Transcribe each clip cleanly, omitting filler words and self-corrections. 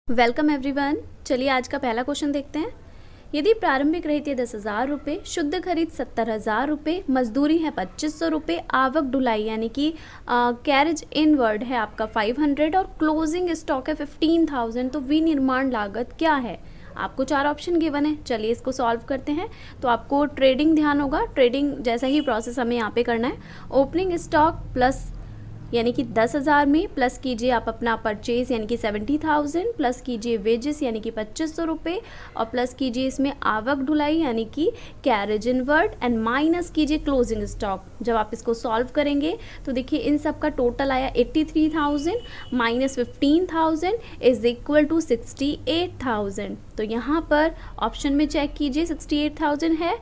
Welcome everyone. चलिए आज का पहला क्वेश्चन देखते हैं। यदि प्रारंभिक रहती 10,000 रुपये, शुद्ध खरीद 70,000 रुपये, मजदूरी है 2500 रुपये, आवक ढुलाई यानी कि कैरेज इनवर्ड है आपका 500 और क्लोजिंग स्टॉक है 15,000, तो विनिर्माण लागत क्या है? आपको 4 ऑप्शन गिवन है। चलिए इसको सॉल्व करते हैं। तो आपको ट्रेडिंग ध्यान होगा, ट्रेडिंग जैसा ही प्रोसेस हमें यहाँ पे करना है। ओपनिंग स्टॉक प्लस यानी कि 10,000 में प्लस कीजिए आप अपना परचेज यानी कि 70,000, प्लस कीजिए वेजेस यानी कि 2500 रुपये और प्लस कीजिए इसमें आवक ढुलाई यानी कि कैरेज इनवर्ड एंड माइनस कीजिए क्लोजिंग स्टॉक। जब आप इसको सॉल्व करेंगे तो देखिए इन सब का टोटल आया 83,000 माइनस 15,000 इज इक्वल टू 68,000। तो यहाँ पर ऑप्शन में चेक कीजिए 68,000 है।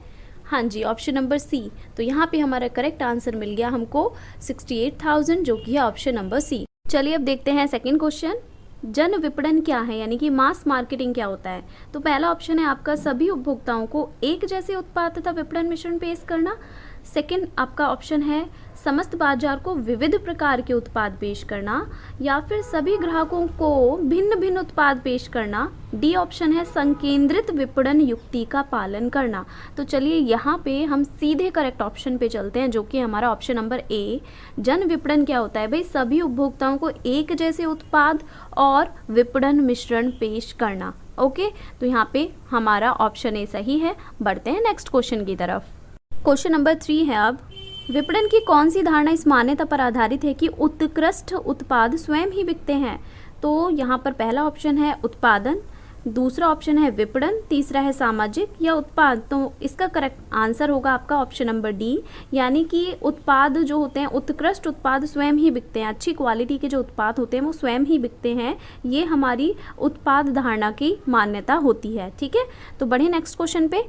हाँ जी, ऑप्शन नंबर सी। तो यहाँ पे हमारा करेक्ट आंसर मिल गया हमको 68,000, जो कि है ऑप्शन नंबर सी। चलिए अब देखते हैं सेकंड क्वेश्चन। जन विपणन क्या है यानी कि मास मार्केटिंग क्या होता है? तो पहला ऑप्शन है आपका सभी उपभोक्ताओं को एक जैसे उत्पाद तथा विपणन मिश्रण पेश करना। सेकंड आपका ऑप्शन है समस्त बाजार को विविध प्रकार के उत्पाद पेश करना, या फिर सभी ग्राहकों को भिन्न भिन्न उत्पाद पेश करना। डी ऑप्शन है संकेंद्रित विपणन युक्ति का पालन करना। तो चलिए यहाँ पे हम सीधे करेक्ट ऑप्शन पे चलते हैं, जो कि हमारा ऑप्शन नंबर ए। जन विपणन क्या होता है भाई? सभी उपभोक्ताओं को एक जैसे उत्पाद और विपणन मिश्रण पेश करना। ओके, तो यहाँ पे हमारा ऑप्शन ए सही है। बढ़ते हैं नेक्स्ट क्वेश्चन की तरफ। क्वेश्चन नंबर 3 है अब, विपणन की कौन सी धारणा इस मान्यता पर आधारित है कि उत्कृष्ट उत्पाद स्वयं ही बिकते हैं? तो यहाँ पर पहला ऑप्शन है उत्पादन, दूसरा ऑप्शन है विपणन, तीसरा है सामाजिक या उत्पाद। तो इसका करेक्ट आंसर होगा आपका ऑप्शन नंबर डी, यानी कि उत्पाद जो होते हैं, उत्कृष्ट उत्पाद स्वयं ही बिकते हैं। अच्छी क्वालिटी के जो उत्पाद होते हैं वो स्वयं ही बिकते हैं। ये हमारी उत्पाद धारणा की मान्यता होती है। ठीक है, तो बढ़े नेक्स्ट क्वेश्चन पे।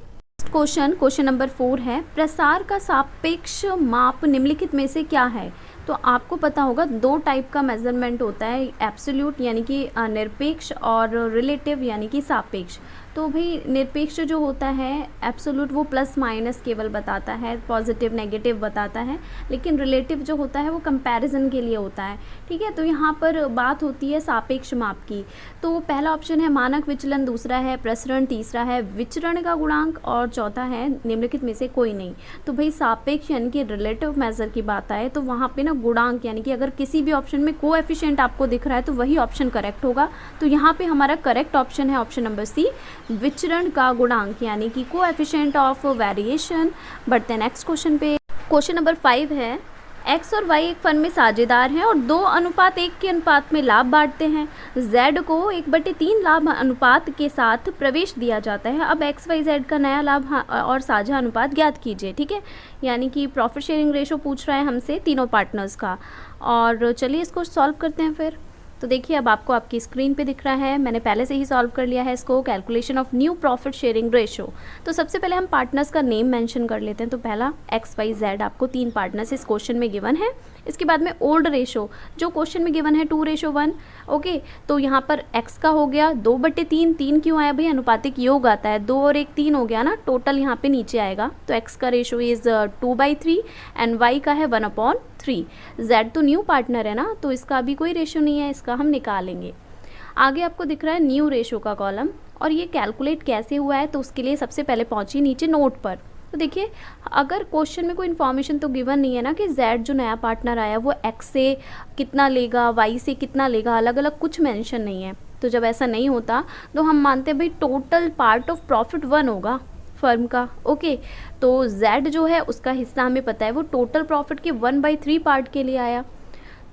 क्वेश्चन नंबर 4 है, प्रसार का सापेक्ष माप निम्नलिखित में से क्या है? तो आपको पता होगा 2 टाइप का मेजरमेंट होता है, एब्सोल्यूट यानी कि निरपेक्ष और रिलेटिव यानी कि सापेक्ष। तो भाई निरपेक्ष जो होता है एब्सोल्यूट वो प्लस माइनस केवल बताता है, पॉजिटिव नेगेटिव बताता है, लेकिन रिलेटिव जो होता है वो कंपैरिजन के लिए होता है। ठीक है, तो यहाँ पर बात होती है सापेक्ष माप की। तो पहला ऑप्शन है मानक विचलन, दूसरा है प्रसरण, तीसरा है विचरण का गुणांक और चौथा है निम्नलिखित में से कोई नहीं। तो भाई सापेक्ष यानी कि रिलेटिव मेजर की बात आए तो वहाँ पे ना गुणांक यानी कि अगर किसी भी ऑप्शन में कोएफिशिएंट आपको दिख रहा है तो वही ऑप्शन करेक्ट होगा। तो यहाँ पे हमारा करेक्ट ऑप्शन है ऑप्शन नंबर सी, विचरण का गुणांक यानी कि कोएफिशिएंट ऑफ वेरिएशन। बढ़ते हैं नेक्स्ट क्वेश्चन पे। क्वेश्चन नंबर 5 है, एक्स और वाई एक फर्म में साझेदार हैं और 2:1 के अनुपात में लाभ बांटते हैं। जेड को 1/3 लाभ अनुपात के साथ प्रवेश दिया जाता है। अब एक्स वाई जेड का नया लाभ और साझा अनुपात ज्ञात कीजिए। ठीक है, यानी कि प्रॉफिट शेयरिंग रेशो पूछ रहा है हमसे तीनों पार्टनर्स का। और चलिए इसको सॉल्व करते हैं फिर। तो देखिए अब आपको आपकी स्क्रीन पे दिख रहा है, मैंने पहले से ही सॉल्व कर लिया है इसको, calculation of new profit sharing ratio. तो सबसे पहले हम पार्टनर्स का नेम मेंशन कर लेते हैं। तो पहला एक्स वाई जेड, आपको 3 पार्टनर्स इस क्वेश्चन में गिवन है। इसके बाद में ओल्ड रेशो जो क्वेश्चन में गिवन है 2:1। ओके, तो यहाँ पर एक्स का हो गया 2/3, 3 क्यों आया भाई? अनुपातिक योग आता है, 2 और 1 3 हो गया ना, टोटल यहाँ पे नीचे आएगा। तो एक्स का रेशो इज 2/3 एंड वाई का है 1/3। जेड तो न्यू पार्टनर है ना, तो इसका अभी कोई रेशो नहीं है, इसका हम निकालेंगे। आगे आपको दिख रहा है न्यू रेशो का कॉलम, और ये कैलकुलेट कैसे हुआ है तो उसके लिए सबसे पहले पहुंची नीचे नोट पर। तो देखिए अगर क्वेश्चन में कोई इन्फॉर्मेशन तो गिवन नहीं है ना कि जेड जो नया पार्टनर आया वो एक्स से कितना लेगा, वाई से कितना लेगा, अलग अलग कुछ मेंशन नहीं है। तो जब ऐसा नहीं होता तो हम मानते हैं भाई टोटल पार्ट ऑफ प्रॉफिट 1 होगा फर्म का। ओके, तो जेड जो है उसका हिस्सा हमें पता है वो टोटल प्रॉफिट के 1/3 पार्ट के लिए आया।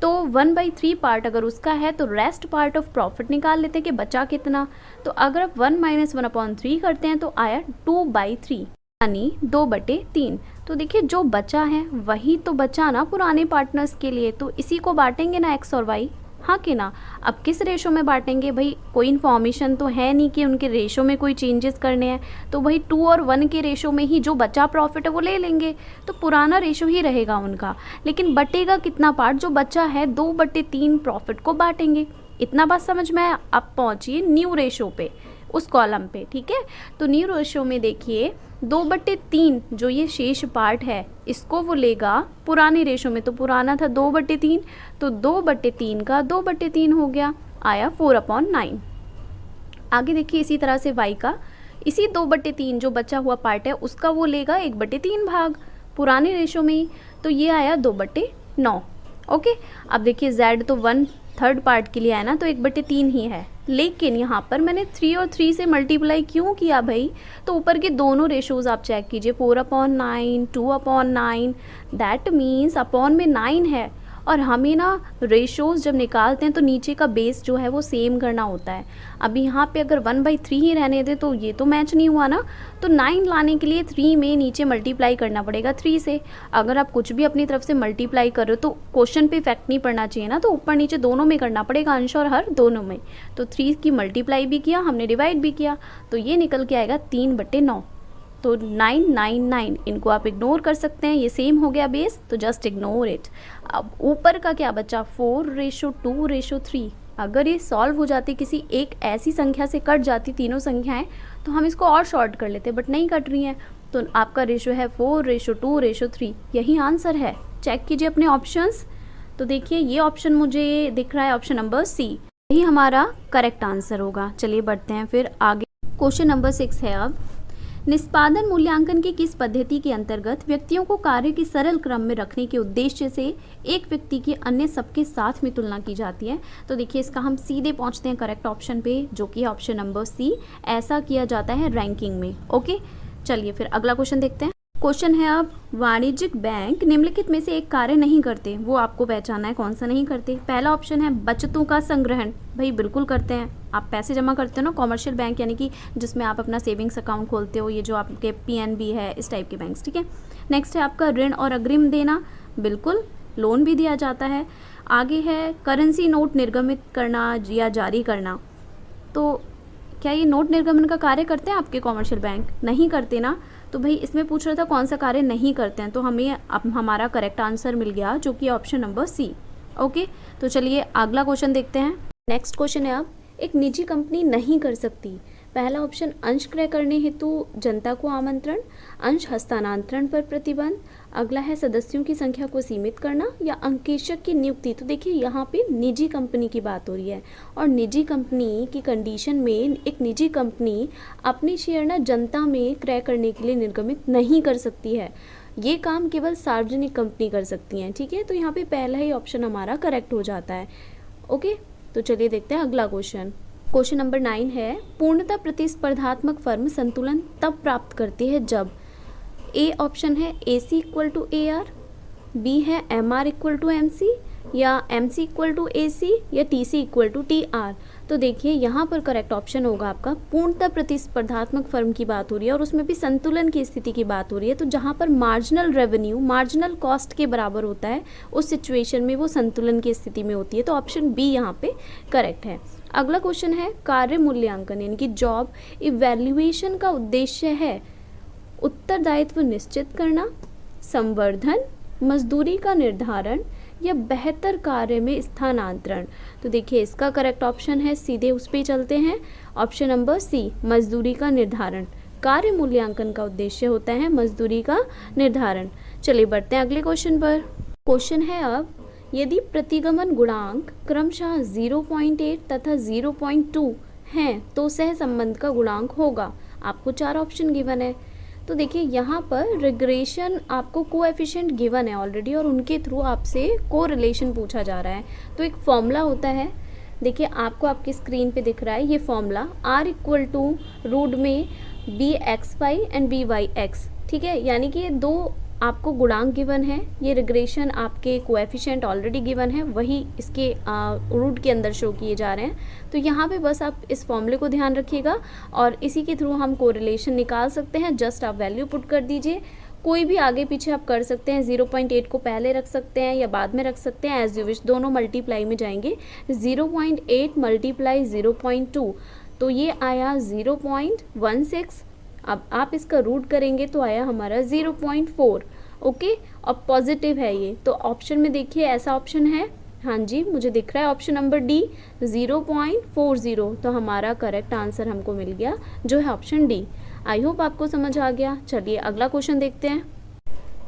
तो 1/3 पार्ट अगर उसका है तो रेस्ट पार्ट ऑफ प्रॉफिट निकाल लेते हैं कि बचा कितना। तो अगर आप 1 - 1/3 करते हैं तो आया 2/3 यानी 2/3। तो देखिए जो बचा है वही तो बचा ना पुराने पार्टनर्स के लिए, तो इसी को बांटेंगे ना एक्स और वाई, हाँ कि ना। अब किस रेशो में बांटेंगे भाई? कोई इन्फॉर्मेशन तो है नहीं कि उनके रेशो में कोई चेंजेस करने हैं, तो भाई 2 और 1 के रेशो में ही जो बचा प्रॉफिट है वो ले लेंगे, तो पुराना रेशो ही रहेगा उनका। लेकिन बटेगा कितना पार्ट? जो बचा है 2/3 प्रॉफिट को बांटेंगे। इतना बात समझ में? अब पहुंचिए न्यू रेशो पे, उस कॉलम पे। ठीक है, तो न्यू रेशो में देखिए 2/3 जो ये शेष पार्ट है इसको वो लेगा पुराने रेशो में। तो पुराना था 2/3, तो 2/3 का 2/3 हो गया, आया 4/9। आगे देखिए इसी तरह से y का इसी 2/3 जो बचा हुआ पार्ट है उसका वो लेगा 1/3 भाग पुराने रेशो में ही, तो ये आया 2/9। ओके, अब देखिए z तो 1/3 पार्ट के लिए आया ना, तो 1/3 ही है, लेकिन यहाँ पर मैंने 3 और 3 से मल्टीप्लाई क्यों किया भाई, तो ऊपर के दोनों रेशोज़ आप चेक कीजिए, 4/9, 2/9, दैट मीन्स अपॉन में 9 है, और हमें ना रेशोज़ जब निकालते हैं तो नीचे का बेस जो है वो सेम करना होता है। अभी यहाँ पे अगर 1/3 ही रहने दे तो ये तो मैच नहीं हुआ ना, तो 9 लाने के लिए 3 में नीचे मल्टीप्लाई करना पड़ेगा 3 से। अगर आप कुछ भी अपनी तरफ से मल्टीप्लाई कर रहे हो तो क्वेश्चन पे इफेक्ट नहीं पड़ना चाहिए ना, तो ऊपर नीचे दोनों में करना पड़ेगा, अंश और हर दोनों में। तो 3 की मल्टीप्लाई भी किया हमने, डिवाइड भी किया, तो ये निकल के आएगा 3/9। तो 9, 9, 9 इनको आप इग्नोर कर सकते हैं, ये सेम हो गया बेस, तो जस्ट इग्नोर इट। अब ऊपर का क्या बचा, 4:2:3। अगर ये सॉल्व हो जाती, किसी एक ऐसी संख्या से कट जाती तीनों संख्याएं, तो हम इसको और शॉर्ट कर लेते, बट नहीं कट रही हैं, तो आपका रेशो है 4:2:3। यही आंसर है। चेक कीजिए अपने ऑप्शंस, तो देखिए ये ऑप्शन मुझे दिख रहा है ऑप्शन नंबर सी, यही हमारा करेक्ट आंसर होगा। चलिए बढ़ते हैं फिर आगे। क्वेश्चन नंबर 6 है अब, निष्पादन मूल्यांकन की किस पद्धति के अंतर्गत व्यक्तियों को कार्य के सरल क्रम में रखने के उद्देश्य से एक व्यक्ति की अन्य सबके साथ में तुलना की जाती है। तो देखिए इसका हम सीधे पहुंचते हैं करेक्ट ऑप्शन पे, जो कि ऑप्शन नंबर सी। ऐसा किया जाता है रैंकिंग में। ओके, चलिए फिर अगला क्वेश्चन देखते हैं। क्वेश्चन है अब, वाणिज्यिक बैंक निम्नलिखित में से एक कार्य नहीं करते, वो आपको पहचानना है कौन सा नहीं करते। पहला ऑप्शन है बचतों का संग्रहण, भाई बिल्कुल करते हैं, आप पैसे जमा करते हो ना, कॉमर्शियल बैंक यानी कि जिसमें आप अपना सेविंग्स अकाउंट खोलते हो, ये जो आपके PNB है, इस टाइप के बैंक्स, ठीक है। नेक्स्ट है आपका ऋण और अग्रिम देना, बिल्कुल लोन भी दिया जाता है। आगे है करेंसी नोट निर्गमित करना या जारी करना, तो क्या ये नोट निर्गमन का कार्य करते हैं आपके कॉमर्शियल बैंक? नहीं करते ना, तो भाई इसमें पूछ रहा था कौन सा कार्य नहीं करते हैं, तो हमें अब हमारा करेक्ट आंसर मिल गया, जो कि ऑप्शन नंबर सी। ओके, तो चलिए अगला क्वेश्चन देखते हैं। नेक्स्ट क्वेश्चन है अब, एक निजी कंपनी नहीं कर सकती। पहला ऑप्शन अंश क्रय करने हेतु जनता को आमंत्रण, अंश हस्तांतरण पर प्रतिबंध, अगला है सदस्यों की संख्या को सीमित करना या अंकेशक की नियुक्ति। तो देखिए यहाँ पे निजी कंपनी की बात हो रही है, और निजी कंपनी की कंडीशन में एक निजी कंपनी अपने शेयर ना जनता में क्रय करने के लिए निर्गमित नहीं कर सकती है। ये काम केवल सार्वजनिक कंपनी कर सकती हैं, ठीक है। तो यहाँ पे पहला ही ऑप्शन हमारा करेक्ट हो जाता है। ओके, तो चलिए देखते हैं अगला क्वेश्चन। क्वेश्चन नंबर 9 है, पूर्णतः प्रतिस्पर्धात्मक फर्म संतुलन तब प्राप्त करती है जब ए ऑप्शन है AC = AR, बी है MR = MC, या MC = AC, या TC = TR। तो देखिए यहाँ पर करेक्ट ऑप्शन होगा आपका पूर्णतः प्रतिस्पर्धात्मक फर्म की बात हो रही है, और उसमें भी संतुलन की स्थिति की बात हो रही है। तो जहाँ पर मार्जिनल रेवेन्यू मार्जिनल कॉस्ट के बराबर होता है, उस सिचुएशन में वो संतुलन की स्थिति में होती है। तो ऑप्शन बी यहाँ पे करेक्ट है। अगला क्वेश्चन है, कार्य मूल्यांकन यानी कि जॉब इवैल्यूएशन का उद्देश्य है उत्तरदायित्व निश्चित करना, संवर्धन, मजदूरी का निर्धारण या बेहतर कार्य में स्थानांतरण। तो देखिए इसका करेक्ट ऑप्शन है, सीधे उस पर चलते हैं, ऑप्शन नंबर सी, मजदूरी का निर्धारण। कार्य मूल्यांकन का उद्देश्य होता है मजदूरी का निर्धारण। चलिए बढ़ते हैं अगले क्वेश्चन पर। क्वेश्चन है अब, यदि प्रतिगमन गुणांक क्रमशः 0.8 तथा 0.2 हैं तो सह संबंध का गुणांक होगा। आपको 4 ऑप्शन गिवन है। तो देखिए यहाँ पर रिग्रेशन आपको कोएफिशिएंट गिवन है ऑलरेडी, और उनके थ्रू आपसे कोरिलेशन पूछा जा रहा है। तो एक फॉर्मूला होता है, देखिए आपको आपकी स्क्रीन पे दिख रहा है ये फॉर्मूला, R = रूट में BX5 एंड BYX, ठीक है। यानी कि ये दो आपको गुणांक गिवन है, ये रिग्रेशन आपके कोएफिशिएंट ऑलरेडी गिवन है, वही इसके रूट के अंदर शो किए जा रहे हैं। तो यहाँ पे बस आप इस फॉर्मूले को ध्यान रखिएगा, और इसी के थ्रू हम कोरिलेशन निकाल सकते हैं। जस्ट आप वैल्यू पुट कर दीजिए, कोई भी आगे पीछे आप कर सकते हैं, 0.8 को पहले रख सकते हैं या बाद में रख सकते हैं, एज यू विश। दोनों मल्टीप्लाई में जाएंगे, 0.8 × 0.2, तो ये आया 0.16। अब आप इसका रूट करेंगे तो आया हमारा 0.4। ओके, और पॉजिटिव है ये, तो ऑप्शन में देखिए ऐसा ऑप्शन है, हाँ जी मुझे दिख रहा है ऑप्शन नंबर डी 0.40। तो हमारा करेक्ट आंसर हमको मिल गया, जो है ऑप्शन डी। आई होप आपको समझ आ गया। चलिए अगला क्वेश्चन देखते हैं।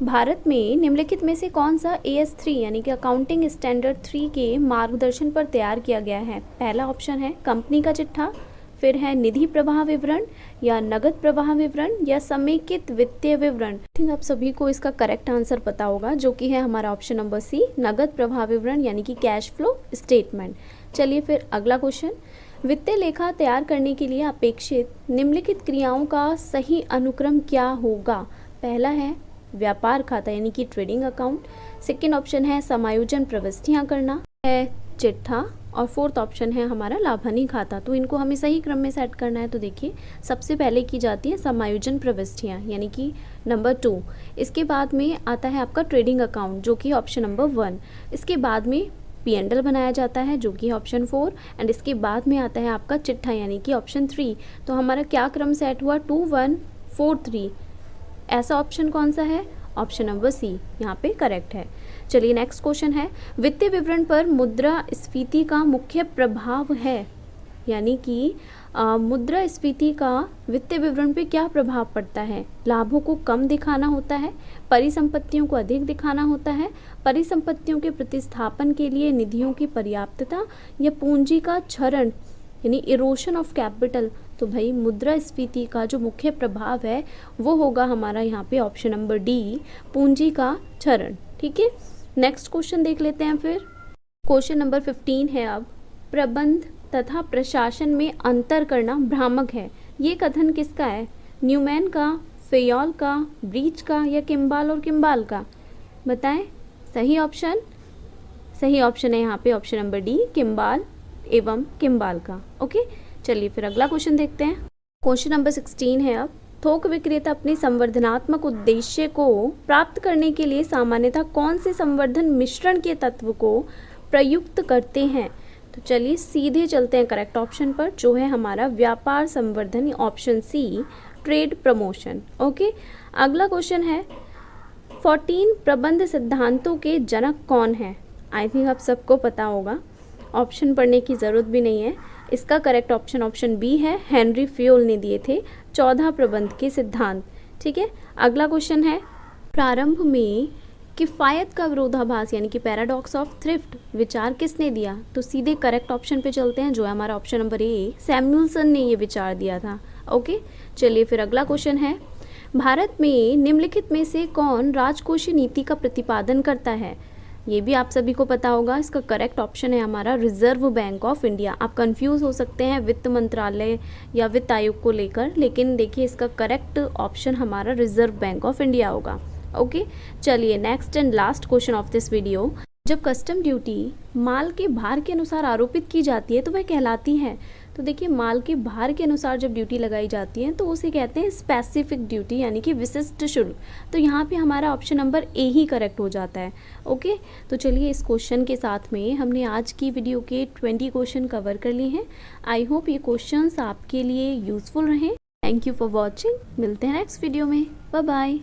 भारत में निम्नलिखित में से कौन सा AS3 यानी कि अकाउंटिंग स्टैंडर्ड 3 के मार्गदर्शन पर तैयार किया गया है? पहला ऑप्शन है कंपनी का चिट्ठा, फिर है निधि प्रवाह विवरण या नगद प्रवाह विवरण या समेकित वित्तीय विवरण। आई थिंक आप सभी को इसका करेक्ट आंसर पता होगा, जो कि है हमारा ऑप्शन नंबर सी, नगद प्रवाह विवरण यानी कि कैश फ्लो स्टेटमेंट। चलिए फिर अगला क्वेश्चन, वित्तीय लेखा तैयार करने के लिए अपेक्षित निम्नलिखित क्रियाओं का सही अनुक्रम क्या होगा। पहला है व्यापार खाता यानी कि ट्रेडिंग अकाउंट, सेकेंड ऑप्शन है समायोजन प्रविष्टियां करना है चिट्ठा, और फोर्थ ऑप्शन है हमारा लाभानी खाता। तो इनको हमें सही क्रम में सेट करना है। तो देखिए सबसे पहले की जाती है समायोजन प्रविष्टियां यानी कि नंबर 2, इसके बाद में आता है आपका ट्रेडिंग अकाउंट जो कि ऑप्शन नंबर 1, इसके बाद में P&L बनाया जाता है जो कि ऑप्शन 4, एंड इसके बाद में आता है आपका चिट्ठा यानी कि ऑप्शन 3। तो हमारा क्या क्रम सेट हुआ, 2 1 4 3, ऐसा ऑप्शन कौन सा है, ऑप्शन नंबर सी यहाँ पे करेक्ट है। चलिए नेक्स्ट क्वेश्चन है, वित्तीय विवरण पर मुद्रास्फीति का मुख्य प्रभाव है, यानी कि मुद्रास्फीति का वित्तीय विवरण पे क्या प्रभाव पड़ता है। लाभों को कम दिखाना होता है, परिसंपत्तियों को अधिक दिखाना होता है, परिसंपत्तियों के प्रतिस्थापन के लिए निधियों की पर्याप्तता, या पूंजी का क्षरण यानी इरोशन ऑफ कैपिटल। तो भाई मुद्रास्फीति का जो मुख्य प्रभाव है वो होगा हमारा यहाँ पे ऑप्शन नंबर डी, पूंजी का क्षरण। ठीक है, नेक्स्ट क्वेश्चन देख लेते हैं फिर। क्वेश्चन नंबर 15 है अब, प्रबंध तथा प्रशासन में अंतर करना भ्रामक है। ये कथन किसका है, न्यूमैन का, फेयोल का, ब्रीच का, या किम्बाल और किम्बाल का। बताएं सही ऑप्शन। सही ऑप्शन है यहाँ पे ऑप्शन नंबर डी, किम्बाल एवं किम्बाल का। ओके, चलिए फिर अगला क्वेश्चन देखते हैं। क्वेश्चन नंबर 16 है अब, थोक विक्रेता अपने संवर्धनात्मक उद्देश्य को प्राप्त करने के लिए सामान्यतः कौन से संवर्धन मिश्रण के तत्व को प्रयुक्त करते हैं। तो चलिए सीधे चलते हैं करेक्ट ऑप्शन पर, जो है हमारा व्यापार संवर्धन, option C, trade promotion. Okay, अगला क्वेश्चन है, 14 प्रबंध सिद्धांतों के जनक कौन है। आई थिंक आप सबको पता होगा, ऑप्शन पढ़ने की ज़रूरत भी नहीं है। इसका करेक्ट ऑप्शन ऑप्शन बी है, हेनरी फ्योल ने दिए थे 14 प्रबंध के सिद्धांत। ठीक है, अगला क्वेश्चन है, प्रारंभ में किफ़ायत का विरोधाभास यानी कि पैराडॉक्स ऑफ थ्रिफ्ट विचार किसने दिया। तो सीधे करेक्ट ऑप्शन पे चलते हैं, जो है हमारा ऑप्शन नंबर ए, सैमुअलसन ने ये विचार दिया था। ओके, चलिए फिर अगला क्वेश्चन है, भारत में निम्नलिखित में से कौन राजकोषीय नीति का प्रतिपादन करता है। ये भी आप सभी को पता होगा, इसका करेक्ट ऑप्शन है हमारा रिजर्व बैंक ऑफ इंडिया। आप कंफ्यूज हो सकते हैं वित्त मंत्रालय या वित्त आयोग को लेकर, लेकिन देखिए इसका करेक्ट ऑप्शन हमारा रिजर्व बैंक ऑफ इंडिया होगा। ओके, चलिए next and last question of this video, जब कस्टम ड्यूटी माल के भार के अनुसार आरोपित की जाती है तो वह कहलाती है। तो देखिए माल के भार के अनुसार जब ड्यूटी लगाई जाती है तो उसे कहते हैं स्पेसिफिक ड्यूटी यानी कि विशिष्ट शुल्क। तो यहाँ पे हमारा option number A he correct हो जाता है। ओके, तो चलिए इस क्वेश्चन के साथ में हमने आज की वीडियो के 20 क्वेश्चन कवर कर लिए हैं। आई होप ये क्वेश्चंस आपके लिए यूजफुल रहें। थैंक यू फॉर वॉचिंग, मिलते हैं नेक्स्ट वीडियो में, बाय बाय।